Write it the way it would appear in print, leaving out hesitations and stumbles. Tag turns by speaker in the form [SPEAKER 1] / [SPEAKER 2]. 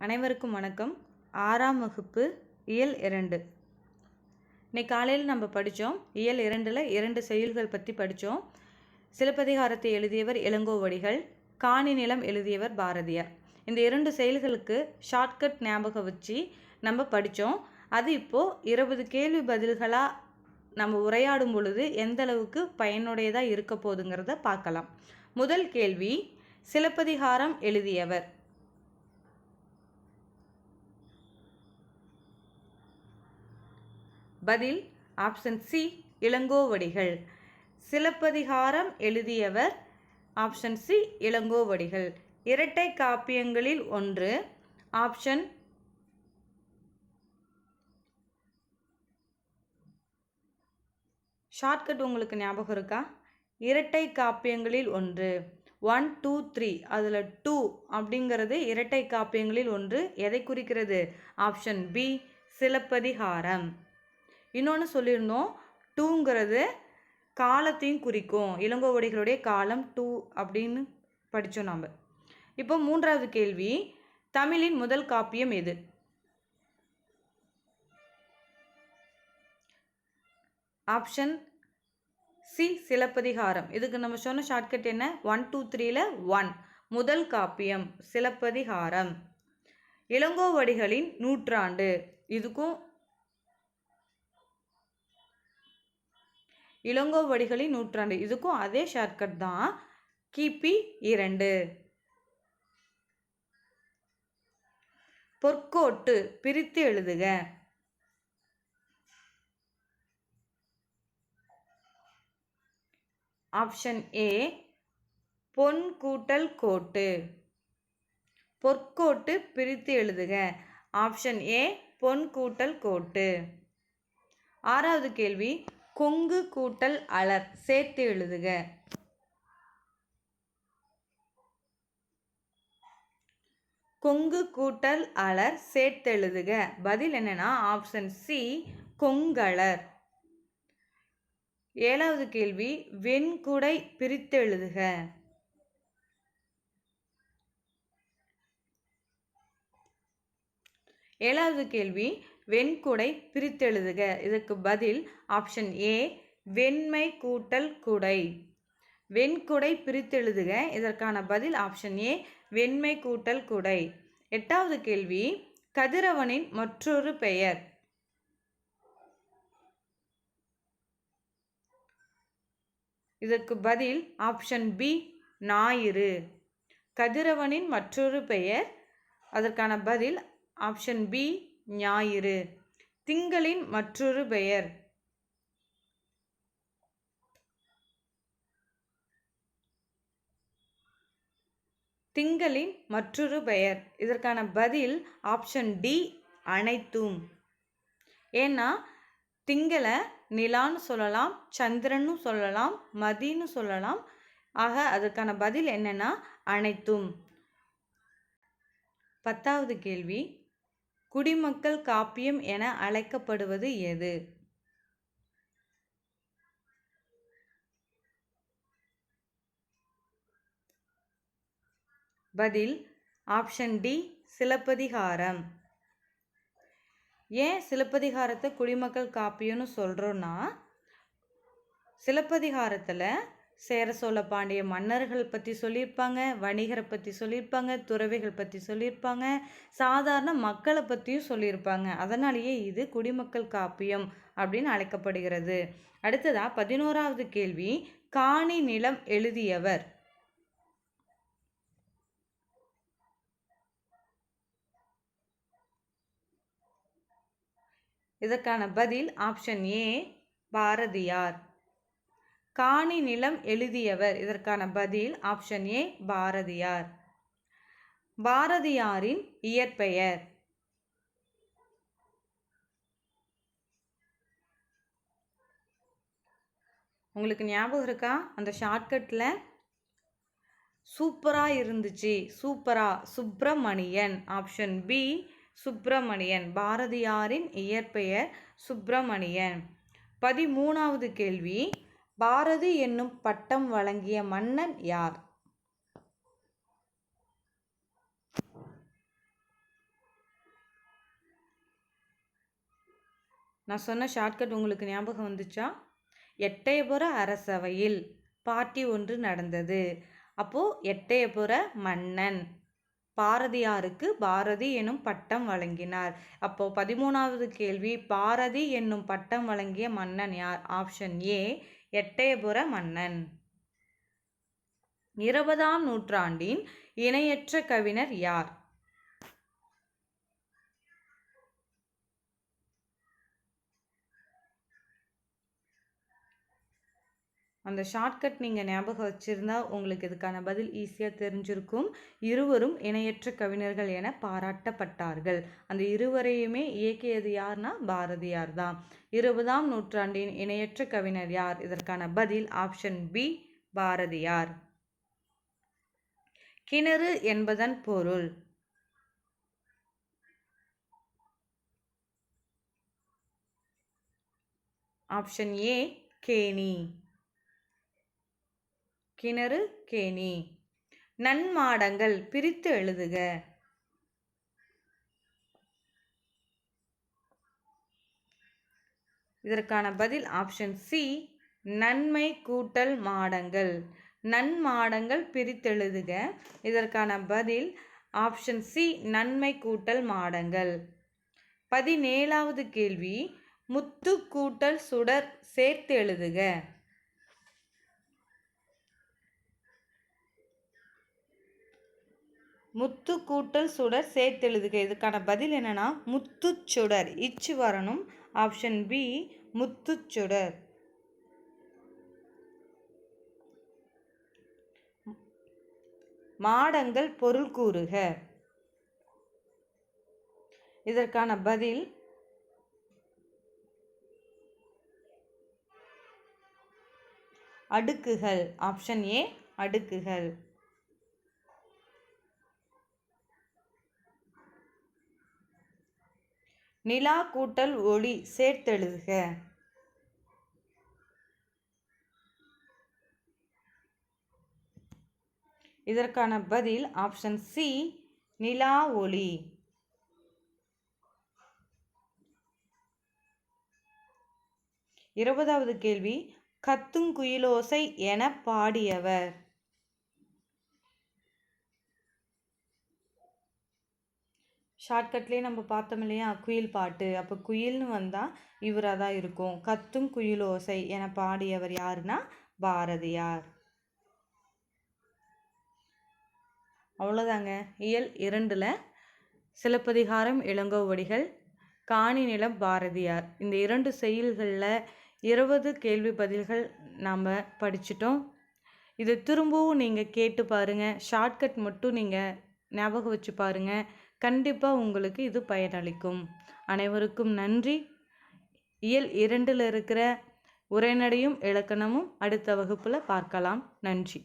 [SPEAKER 1] அனைவருக்கும் வணக்கம். 6ஆம் வகுப்பு இயல் 2. இன்னைக்கு காலையில் நம்ம படித்தோம். இயல் 2ல் 2 செயல்கள் பற்றி படித்தோம். சிலப்பதிகாரத்தை எழுதியவர் இளங்கோவடிகள், காணி நிலம் எழுதியவர் பாரதியார். இந்த 2 செயல்களுக்கு ஷார்ட்கட் ஞாபகம் வச்சு நம்ம படித்தோம். அது இப்போது 20 கேள்வி பதில்களாக நம்ம உரையாடும் பொழுது எந்த அளவுக்கு பயனுடையதாக இருக்க போகுதுங்கிறத பார்க்கலாம். முதல் கேள்வி, சிலப்பதிகாரம் எழுதியவர். பதில் ஆப்ஷன் சி, இளங்கோவடிகள். சிலப்பதிகாரம் எழுதியவர் ஆப்ஷன் சி, இளங்கோவடிகள். இரட்டை காப்பியங்களில் ஒன்று ஆப்ஷன் ஷார்ட்கட் உங்களுக்கு ஞாபகம் இருக்கா? இரட்டை காப்பியங்களில் ஒன்று 1 2 3, அதில் 2 அப்படிங்கிறது இரட்டை காப்பியங்களில் ஒன்று. எதை குறிக்கிறது? Option B, Silappatikaram. இன்னொன்று சொல்லியிருந்தோம், 2ங்கிறது காலத்தையும் குறிக்கும். இளங்கோவடிகளுடைய காலம் 2 அப்படின்னு படித்தோம் நாம். இப்போ 3வது கேள்வி, தமிழின் முதல் காப்பியம் எது? Option C, Silappatikaram. இதுக்கு நம்ம சொன்ன ஷார்ட்கட் என்ன? 1 2 3ல் 1, முதல் காப்பியம் சிலப்பதிகாரம். இளங்கோவடிகளின் நூற்றாண்டு, இதுக்கும் இளங்கோவடிகளின் நூற்றாண்டு, இதுக்கும் அதே ஷார்ட்கட் தான், கிபி 2. பொற்கோட்டு பிரித்து எழுதுக. ஆப்ஷன் ஏ, பொன் கூட்டல் கோட்டு. பொற்கோட்டு பிரித்து எழுதுக. ஆப்ஷன் ஏ, பொன் கூட்டல் கோட்டு. 6வது கேள்வி, கொங்கு கூட்டல் அலர் சேர்த்து எழுதுக. கொங்கு கூட்டல் அலர் சேர்த்து எழுதுக. பதில் என்னன்னா ஆப்ஷன் சி, கொங்கலர். 7வது கேள்வி, வெண்குடை பிரித்து எழுதுக. ஏழாவது கேள்வி, வெண்குடை பிரித்தெழுதுக. இதற்கு பதில் ஆப்ஷன் ஏ, வெண்மை கூட்டல் குடை. வெண்குடை பிரித்தெழுதுக. இதற்கான பதில் ஆப்ஷன் ஏ, வெண்மை கூட்டல் குடை. 8வது கேள்வி, கதிரவனின் மற்றொரு பெயர். இதற்கு பதில் ஆப்ஷன் பி, ஞாயிறு. கதிரவனின் மற்றொரு பெயர், அதற்கான பதில் ஆப்ஷன் பி, ஞாயிறு. திங்களின் மற்றொரு பெயர். திங்களின் மற்றொரு பெயர், இதற்கான பதில் ஆப்ஷன் டி, அனைத்தும். ஏன்னா திங்களை நிலான்னு சொல்லலாம், சந்திரன்னு சொல்லலாம், மதின்னு சொல்லலாம். ஆக அதற்கான பதில் என்னன்னா அனைத்தும். 10வது கேள்வி, குடிமக்கள் காப்பியம் என அழைக்கப்படுவது எது? பதில் ஆப்ஷன் டி, சிலப்பதிகாரம். ஏன் சிலப்பதிகாரத்தை குடிமக்கள் காப்பியம்னு சொல்கிறோன்னா, சிலப்பதிகாரத்தில் சேர சோழ பாண்டிய மன்னர்கள் பற்றி சொல்லியிருப்பாங்க, வணிகரை பற்றி சொல்லியிருப்பாங்க, துறவிகள் பற்றி சொல்லியிருப்பாங்க, சாதாரண மக்களை பற்றியும் சொல்லியிருப்பாங்க. அதனாலேயே இது குடிமக்கள் காப்பியம் அப்படின்னு அழைக்கப்படுகிறது. அடுத்ததாக 11வது கேள்வி, காணி நிலம் எழுதியவர். இதற்கான பதில் ஆப்ஷன் ஏ, பாரதியார். காணி நிலம் எழுதியவர், இதற்கான பதில் ஆப்ஷன் ஏ, பாரதியார். பாரதியாரின் இயற்பெயர். உங்களுக்கு ஞாபகம் இருக்கா? அந்த ஷார்ட்கட்டில் சூப்பராக இருந்துச்சு. சூப்பரா, சுப்பிரமணியன். Option B, Subramanian. பாரதியாரின் இயற்பெயர் சுப்பிரமணியன். 13வது கேள்வி, பாரதி என்னும் பட்டம் வழங்கிய மன்னன் யார்? நான் சொன்ன ஷார்ட்கட் உங்களுக்கு ஞாபகம் வந்துச்சா? எட்டயபுர அரசவையில் பார்ட்டி ஒன்று நடந்தது. அப்போது எட்டயபுர மன்னன் பாரதியாருக்கு பாரதி எனும் பட்டம் வழங்கினார். அப்போ 13வது கேள்வி, பாரதி என்னும் பட்டம் வழங்கிய மன்னன் யார்? ஆப்ஷன் ஏ, எட்டயபுர மன்னன். 20ஆம் நூற்றாண்டின் இணையற்ற கவிஞர் யார்? அந்த ஷார்ட்கட் நீங்கள் ஞாபகம் வச்சுருந்தா உங்களுக்கு இதுக்கான பதில் ஈஸியாக தெரிஞ்சிருக்கும். இருவரும் இணையற்ற கவிஞர்கள் என பாராட்டப்பட்டார்கள். அந்த இருவரையுமே இயக்கியது யார்னா பாரதியார் தான். 20ஆம் நூற்றாண்டின் இணையற்ற கவிஞர் யார்? இதற்கான பதில் ஆப்ஷன் பி, பாரதியார். கிணறு என்பதன் பொருள்? ஆப்ஷன் ஏ, கேணி. கிணறு, கேணி. நன்மாடங்கள் பிரித்து எழுதுக. இதற்கான பதில் ஆப்ஷன் சி, நன்மை கூட்டல் மாடங்கள். நன்மாடங்கள் பிரித்தெழுதுக. இதற்கான பதில் ஆப்ஷன் சி, நன்மை கூட்டல் மாடங்கள். 17வது கேள்வி, முத்து கூட்டல் சுடர் சேர்த்து எழுதுக. முத்து கூட்டல் சுடர் சேர்த்து எழுதுக. இதுக்கான பதில் என்னன்னா முத்துச்சுடர். இச்சு வரணும். Option B, முத்துச்சுடர். மாடங்கள் பொருள் கூறுக. இதற்கான பதில் அடுக்குகள். ஆப்ஷன் ஏ, அடுக்குகள். நிலா கூட்டல் ஒளி சேர்த்தெழுதுக. இதற்கான பதில் ஆப்ஷன் சி, நிலா ஒளி. 20வது கேள்வி, கத்துங்குயிலோசை என பாடியவர்? ஷார்ட்கட்லேயே நம்ம பார்த்தோம் இல்லையா, குயில் பாட்டு. அப்போ குயில்னு வந்தால் இவராக தான் இருக்கும். கத்தும் குயிலோசை என பாடியவர் யாருன்னா பாரதியார். அவ்வளோதாங்க. இயல் 2ல் சிலப்பதிகாரம் இளங்கோவடிகள், காணி நிலம் பாரதியார், இந்த 2 செய்யுள்களில் 20 கேள்வி பதில்கள் நாம் படிச்சிட்டோம். இதை திரும்பவும் நீங்கள் கேட்டு பாருங்கள். ஷார்ட்கட் மட்டும் நீங்கள் ஞாபகம் வச்சு பாருங்கள். கண்டிப்பாக உங்களுக்கு இது பயனளிக்கும். அனைவருக்கும் நன்றி. இயல் 2ல் இருக்கிற உரைநடையும் இலக்கணமும் அடுத்த வகுப்பில் பார்க்கலாம். நன்றி.